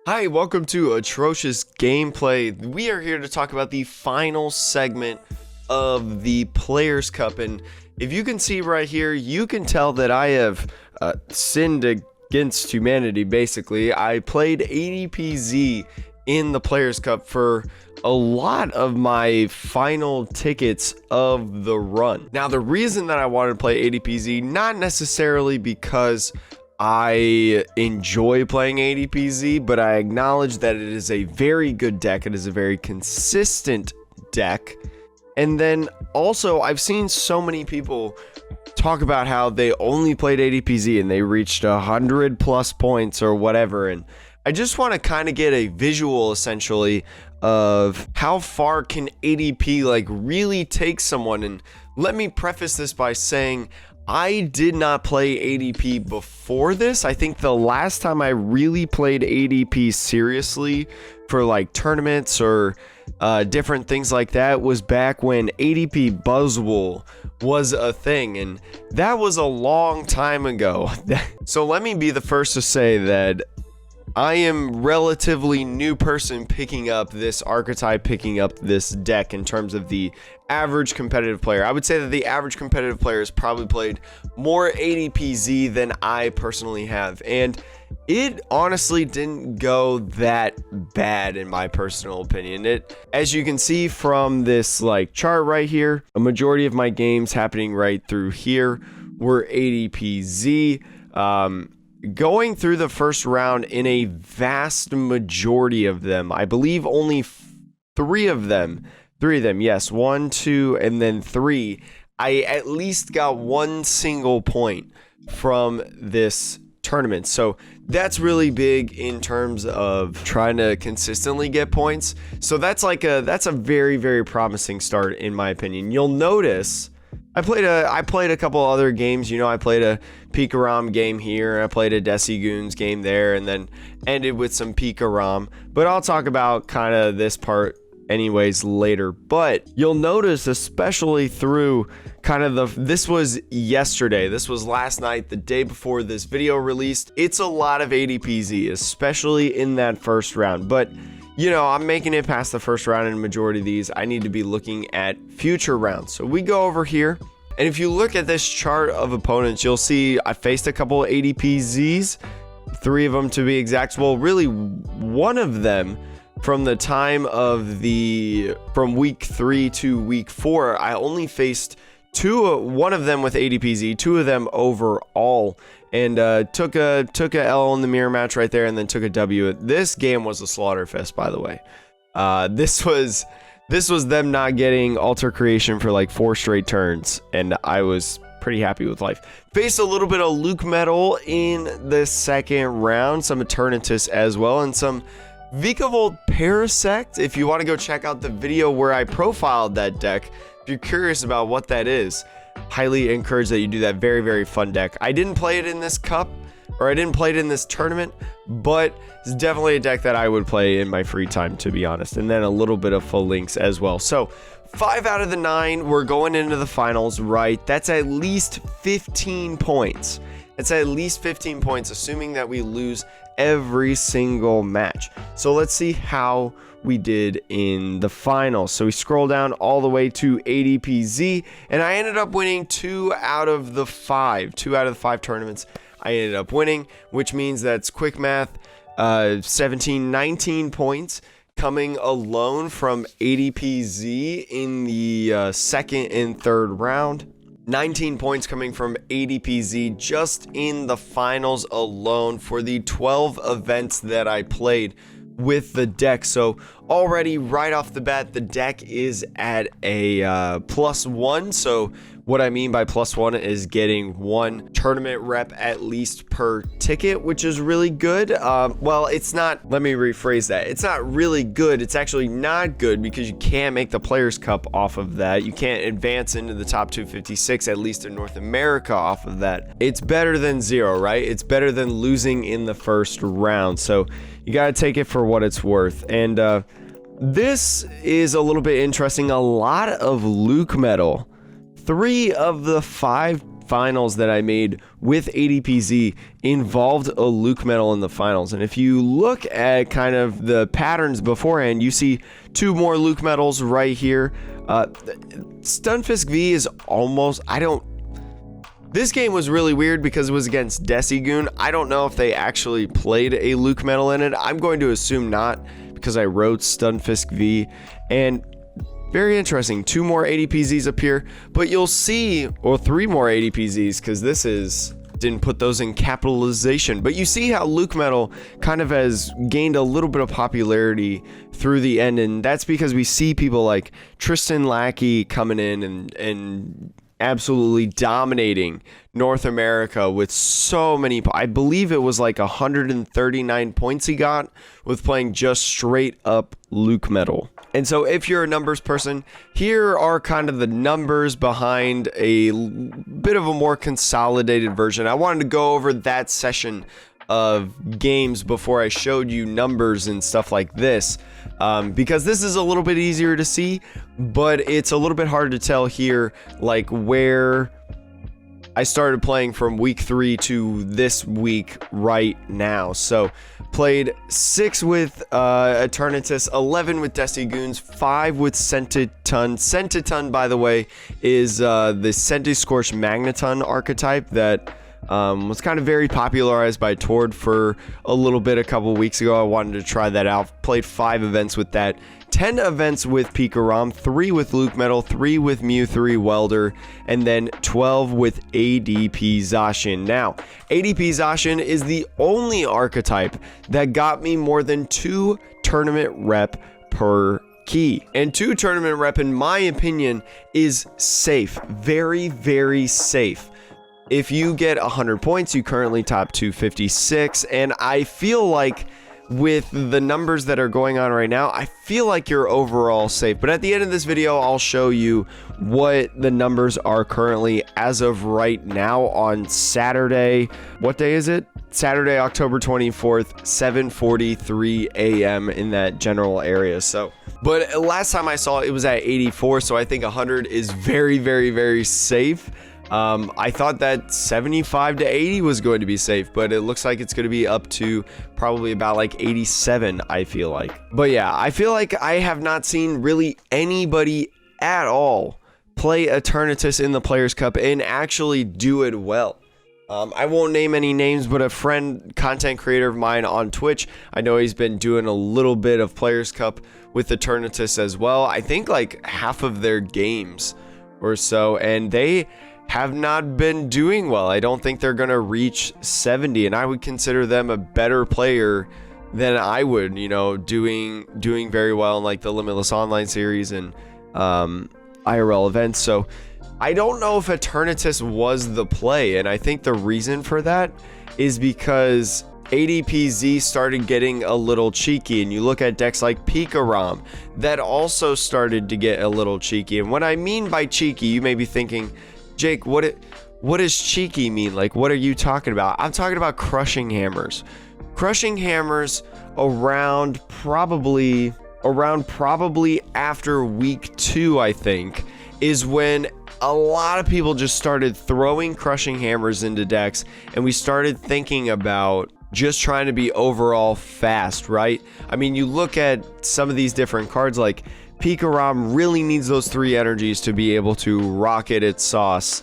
Hi, welcome to Atrocious Gameplay. We are here to talk about the final segment of the Players' Cup, and if you can see right here, you can tell that I have sinned against humanity, basically. I played ADPZ in the Players' Cup for a lot of my final tickets of the run. Now, the reason that I wanted to play ADPZ, not necessarily because I enjoy playing ADPZ, but I acknowledge that it is a very good deck. It is a very consistent deck. And then also, I've seen so many people talk about how they only played ADPZ and they reached 100 plus points or whatever. And I just want to kind of get a visual, essentially, of how far can ADP like really take someone. And let me preface this by saying I did not play ADP before this. I think the last time I really played ADP seriously for like tournaments or different things like that was back when ADP Buzzwool was a thing, and that was a long time ago. So let me be the first to say that I am relatively new person picking up this archetype, picking up this deck in terms of the average competitive player. I would say that the average competitive player has probably played more ADPZ than I personally have, and it honestly didn't go that bad in my personal opinion. It, as you can see from this like chart right here, a majority of my games happening right through here were ADPZ. Going through the first round, in a vast majority of them, I believe only three of them, yes, 1, 2, and then 3, I at least got one single point from this tournament. So that's really big in terms of trying to consistently get points. So that's a very, very promising start in my opinion. You'll notice I played a couple other games. You know, I played a Pika-Rom game here, I played a Desi Goons game there, and then ended with some Pika-Rom. But I'll talk about kind of this part anyways later. But you'll notice, especially through kind of this was yesterday, this was last night, the day before this video released, it's a lot of ADPZ, especially in that first round. But you know, I'm making it past the first round in a majority of these. I need to be looking at future rounds. So we go over here, and if you look at this chart of opponents, you'll see I faced a couple of ADPZs, 3 of them to be exact. Well, really, one of them from the time of from week 3 to week 4, I only faced one of them with ADPZ, 2 of them overall, and took a L in the mirror match right there, and then took a W. This game was a slaughter fest, by the way. This was them not getting altar creation for like 4 straight turns, and I was pretty happy with life. Faced a little bit of Luke Metal in the second round, some Eternatus as well, and some Vikavolt Parasect. If you want to go check out the video where I profiled that deck, if you're curious about what that is, highly encourage that you do that. Very, very fun deck. I didn't play it in this cup, or I didn't play it in this tournament, but it's definitely a deck that I would play in my free time, to be honest. And then a little bit of full links as well. So 5 out of the 9, we're going into the finals, right? That's at least 15 points. It's at least 15 points, assuming that we lose every single match. So let's see how we did in the finals. So we scroll down all the way to ADPZ, and I ended up winning 2 out of the 5 tournaments I ended up winning, which means that's quick math, 19 points coming alone from ADPZ in the second and third round. 19 points coming from ADPZ just in the finals alone for the 12 events that I played with the deck. So already right off the bat, the deck is at a +1. So what I mean by +1 is getting 1 tournament rep at least per ticket, which is really good. Well, it's not, let me rephrase that. It's not really good. It's actually not good because you can't make the Players' Cup off of that. You can't advance into the top 256, at least in North America, off of that. It's better than 0, right? It's better than losing in the first round. So you got to take it for what it's worth. And this is a little bit interesting. A lot of Luke Metal. 3 of the 5 finals that I made with ADPZ involved a Luke medal in the finals. And if you look at kind of the patterns beforehand, you see 2 more Luke medals right here. Stunfisk V is almost, this game was really weird because it was against Decigoon. I don't know if they actually played a Luke medal in it. I'm going to assume not because I wrote Stunfisk V. And very interesting, 2 more ADPZs up here, but you'll see, or 3 more ADPZs because this is, didn't put those in capitalization, but you see how Luke medal kind of has gained a little bit of popularity through the end, and that's because we see people like Tristan Lackey coming in and absolutely dominating North America with so many, I believe it was like 139 points he got with playing just straight up Luke medal. And so if you're a numbers person, here are kind of the numbers behind a bit of a more consolidated version. I wanted to go over that session of games before I showed you numbers and stuff like this, because this is a little bit easier to see, but it's a little bit hard to tell here, like where I started playing from week 3 to this week right now. So played 6 with Eternatus, 11 with Decigoons, 5 with Sentiton. Sentiton, by the way, is the Sentiscorch Magneton archetype that was kind of very popularized by Tord for a little bit a couple weeks ago. I wanted to try that out. Played 5 events with that. 10 events with Pikarom, 3 with Luke Metal, 3 with Mew 3 Welder, and then 12 with ADP Zacian. Now, ADP Zacian is the only archetype that got me more than 2 tournament rep per key. And 2 tournament rep, in my opinion, is safe. Very, very safe. If you get 100 points, you currently top 256, and I feel like with the numbers that are going on right now, I feel like you're overall safe. But at the end of this video, I'll show you what the numbers are currently as of right now on Saturday. What day is it? Saturday, October 24th, 7:43 a.m. in that general area. So, but last time I saw it was at 84, so I think 100 is very, very, very safe. I thought that 75 to 80 was going to be safe, but it looks like it's going to be up to probably about like 87, I feel like. But yeah, I feel like I have not seen really anybody at all play Eternatus in the Players' Cup and actually do it well. I won't name any names, but a friend, content creator of mine on Twitch, I know he's been doing a little bit of Players' Cup with Eternatus as well. I think like half of their games or so, and they have not been doing well. I don't think they're gonna reach 70, and I would consider them a better player than I would, you know, doing very well in like the Limitless Online series and IRL events. So I don't know if Eternatus was the play, and I think the reason for that is because ADPZ started getting a little cheeky, and you look at decks like Pikarom that also started to get a little cheeky. And what I mean by cheeky, you may be thinking, Jake, what does cheeky mean? Like, what are you talking about? I'm talking about crushing hammers. Crushing hammers around probably after week 2, I think, is when a lot of people just started throwing crushing hammers into decks, and we started thinking about just trying to be overall fast, right? I mean, you look at some of these different cards, like Pikarom really needs those 3 energies to be able to rocket its sauce.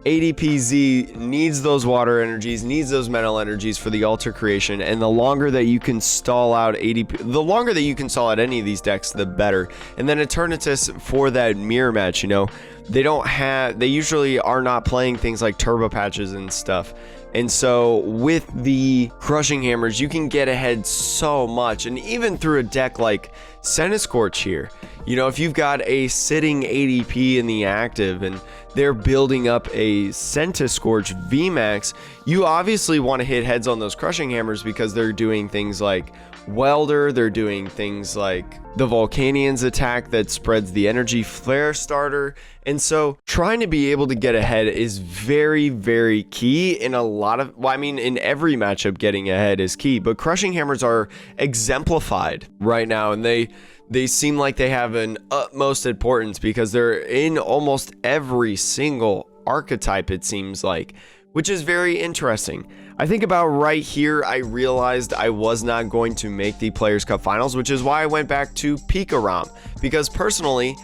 ADPZ needs those water energies, needs those metal energies for the altar creation, and the longer that you can stall out the longer that you can stall out any of these decks, the better. And then Eternatus for that mirror match, you know, they usually are not playing things like turbo patches and stuff. And so with the crushing hammers, you can get ahead so much. And even through a deck like Sentiscorch here, you know, if you've got a sitting ADP in the active and they're building up a Sentiscorch VMAX, you obviously want to hit heads on those crushing hammers because they're doing things like Welder, they're doing things like the Volcanian's attack that spreads the energy, Flare Starter. And so trying to be able to get ahead is very, very key in a lot of, well, I mean, in every matchup, getting ahead is key, but crushing hammers are exemplified right now, and they seem like they have an utmost importance because they're in almost every single archetype, it seems like, which is very interesting. I think about right here, I realized I was not going to make the Players Cup Finals, which is why I went back to Pikarom, because personally,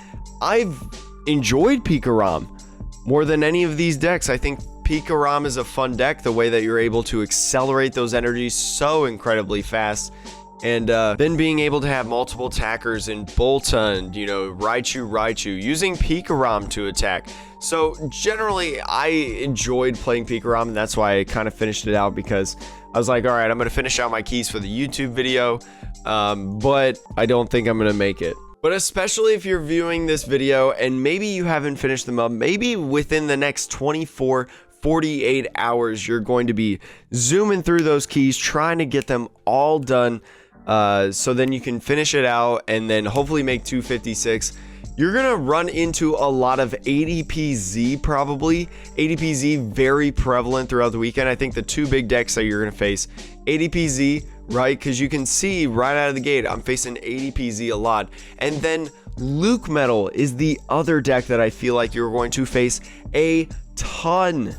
I've enjoyed Pikarom more than any of these decks. I think Pikarom is a fun deck, the way that you're able to accelerate those energies so incredibly fast. And then being able to have multiple attackers in Boltund, you know, Raichu, using Pikarom to attack. So generally, I enjoyed playing Pikarom, and that's why I kind of finished it out, because I was like, all right, I'm going to finish out my keys for the YouTube video, but I don't think I'm going to make it. But especially if you're viewing this video and maybe you haven't finished them up, maybe within the next 48 hours, you're going to be zooming through those keys, trying to get them all done. So then you can finish it out and then hopefully make 256. You're gonna run into a lot of ADPZ probably. ADPZ very prevalent throughout the weekend. I think the two big decks that you're gonna face, ADPZ, right? Because you can see right out of the gate, I'm facing ADPZ a lot. And then Luke Metal is the other deck that I feel like you're going to face a ton.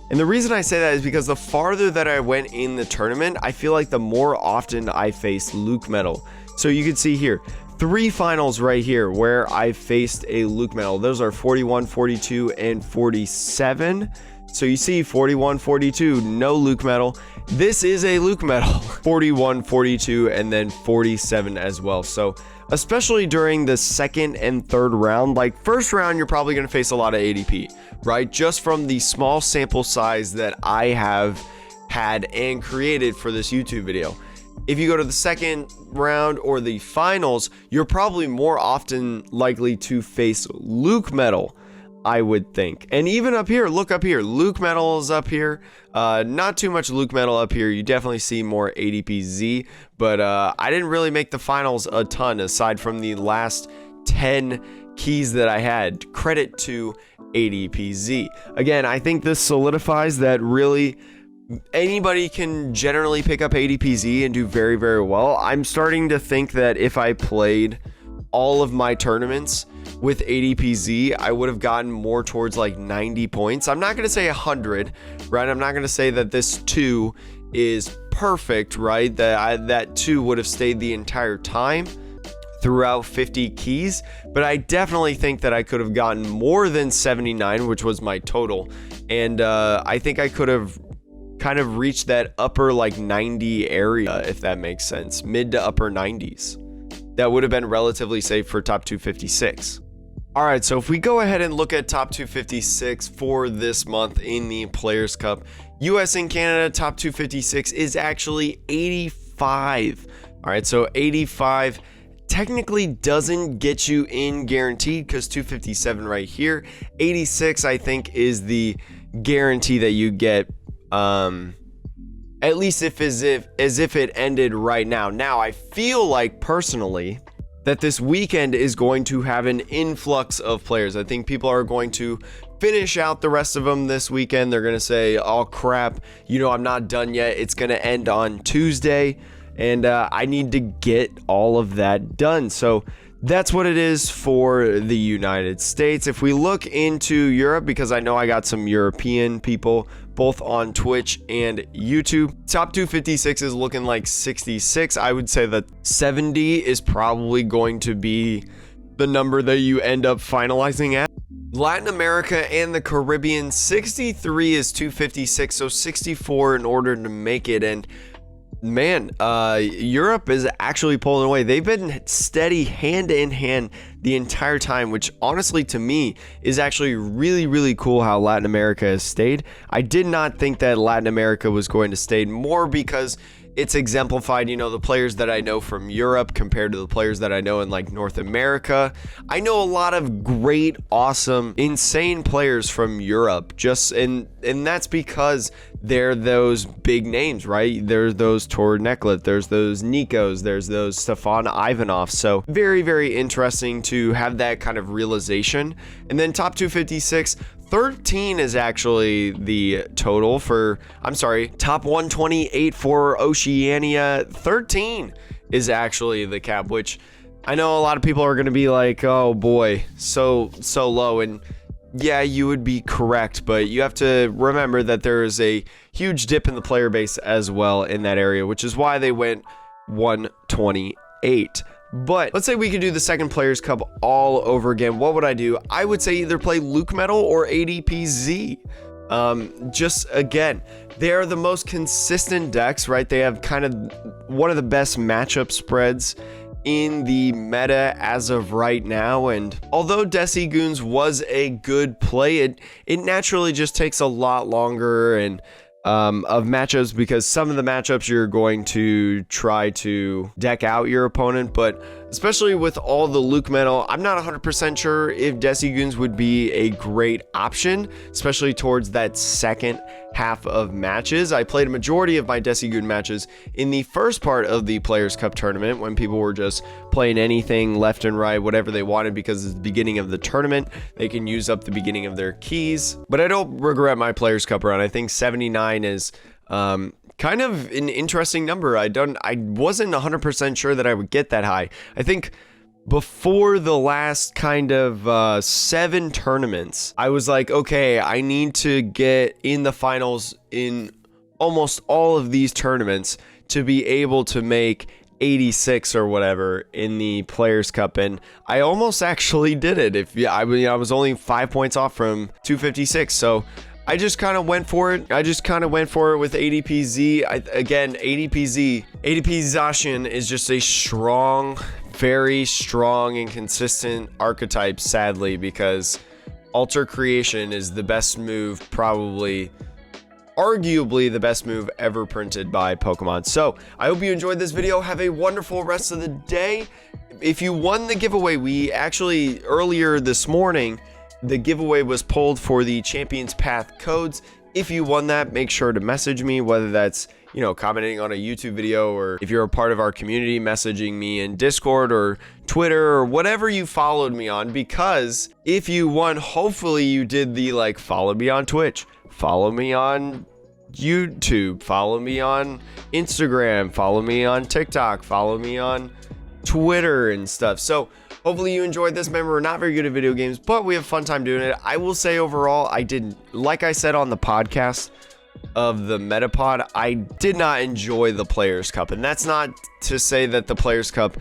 And the reason I say that is because the farther that I went in the tournament, I feel like the more often I faced Luke Metal. So you can see here, 3 finals right here where I faced a Luke Metal. Those are 41, 42, and 47. So you see 41, 42, no Luke Metal. This is a Luke Metal. 41, 42, and then 47 as well. So especially during the second and third round, like first round, you're probably going to face a lot of ADP, right? Just from the small sample size that I have had and created for this YouTube video. If you go to the second round or the finals, you're probably more often likely to face Luke Metal, I would think. And even up here, look up here, Luke Metal is up here. Not too much Luke Metal up here. You definitely see more ADPZ, but I didn't really make the finals a ton aside from the last 10 keys that I had. Credit to ADPZ. Again, I think this solidifies that really anybody can generally pick up ADPZ and do very, very well. I'm starting to think that if I played all of my tournaments with ADPZ, I would have gotten more towards like 90 points. I'm not going to say 100, right? I'm not going to say that this 2 is perfect, right? That 2 would have stayed the entire time throughout 50 keys, but I definitely think that I could have gotten more than 79, which was my total. And I think I could have kind of reached that upper like 90 area, if that makes sense, mid to upper 90s. That would have been relatively safe for top 256. All right, so if we go ahead and look at top 256 for this month in the Players Cup, US and Canada top 256 is actually 85. All right, so 85 technically doesn't get you in guaranteed because 257 right here. 86 I think is the guarantee that you get, at least as if it ended right now. Now I feel like personally that this weekend is going to have an influx of players. I think people are going to finish out the rest of them this weekend. They're going to say, oh crap, you know, I'm not done yet. It's going to end on Tuesday and I need to get all of that done. So that's what it is for the United States. If we look into Europe, because I know I got some European people both on Twitch and YouTube, top 256 is looking like 66. I would say that 70 is probably going to be the number that you end up finalizing at. Latin America and the Caribbean, 63 is 256, so 64 in order to make it. And man, Europe is actually pulling away. They've been steady hand in hand the entire time, which honestly to me is actually really, really cool how Latin America has stayed. I did not think that Latin America was going to stay more because it's exemplified, you know, the players that I know from Europe compared to the players that I know in like North America. I know a lot of great, awesome, insane players from Europe, and that's because they're those big names, right? There's those Tor Neklet, there's those Nikos, there's those Stefan Ivanov. So very, very interesting to have that kind of realization. And then top 256, 13 is actually the total for, top 128 for Oceania. 13 is actually the cap, which I know a lot of people are going to be like, oh boy, so low. And yeah, you would be correct, but you have to remember that there is a huge dip in the player base as well in that area, which is why they went 128. But let's say we could do the second Players Cup all over again. What would I do? I would say either play Luke Metal or ADPZ. Just again, they're the most consistent decks, right? They have kind of one of the best matchup spreads in the meta as of right now, and although Desi Goons was a good play, it naturally just takes a lot longer and of matchups, because some of the matchups you're going to try to deck out your opponent, but especially with all the Luke Metal, I'm not 100% sure if Desi Goons would be a great option, especially towards that second half of matches. I played a majority of my Desi Goon matches in the first part of the Players Cup tournament when people were just playing anything left and right, whatever they wanted, because it's the beginning of the tournament. They can use up the beginning of their keys. But I don't regret my Players Cup run. I think 79 is kind of an interesting number. I wasn't 100% sure that I would get that high. I think before the last kind of 7 tournaments, I was like, okay, I need to get in the finals in almost all of these tournaments to be able to make 86 or whatever in the Players Cup, and I almost actually did it. I was only 5 points off from 256, so I just kind of went for it. with ADPZ. Again, ADPZ is just a strong, very strong and consistent archetype, sadly, because Alter Creation is the best move, arguably the best move ever printed by Pokemon. So I hope you enjoyed this video. Have a wonderful rest of the day. If you won the giveaway, we actually earlier this morning, the giveaway was pulled for the Champions Path codes. If you won that, make sure to message me, whether that's, commenting on a YouTube video, or if you're a part of our community, messaging me in Discord or Twitter or whatever you followed me on, because if you won, hopefully you did the follow me on Twitch, follow me on YouTube, follow me on Instagram, follow me on TikTok, follow me on Twitter and stuff. So hopefully you enjoyed this. Remember, we're not very good at video games, but we have a fun time doing it. I will say overall, like I said on the podcast of the Metapod, I did not enjoy the Players Cup. And that's not to say that the Players Cup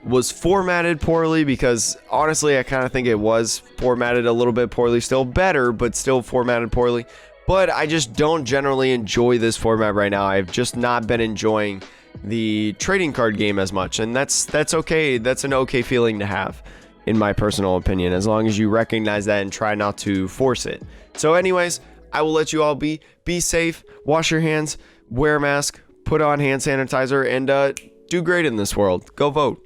was formatted poorly, because honestly, I kind of think it was formatted a little bit poorly. Still better, but still formatted poorly. But I just don't generally enjoy this format right now. I've just not been enjoying the trading card game as much, and that's okay. That's an okay feeling to have, in my personal opinion, as long as you recognize that and try not to force it. So anyways, I will let you all be safe, wash your hands, wear a mask, put on hand sanitizer, and do great in this world. Go vote.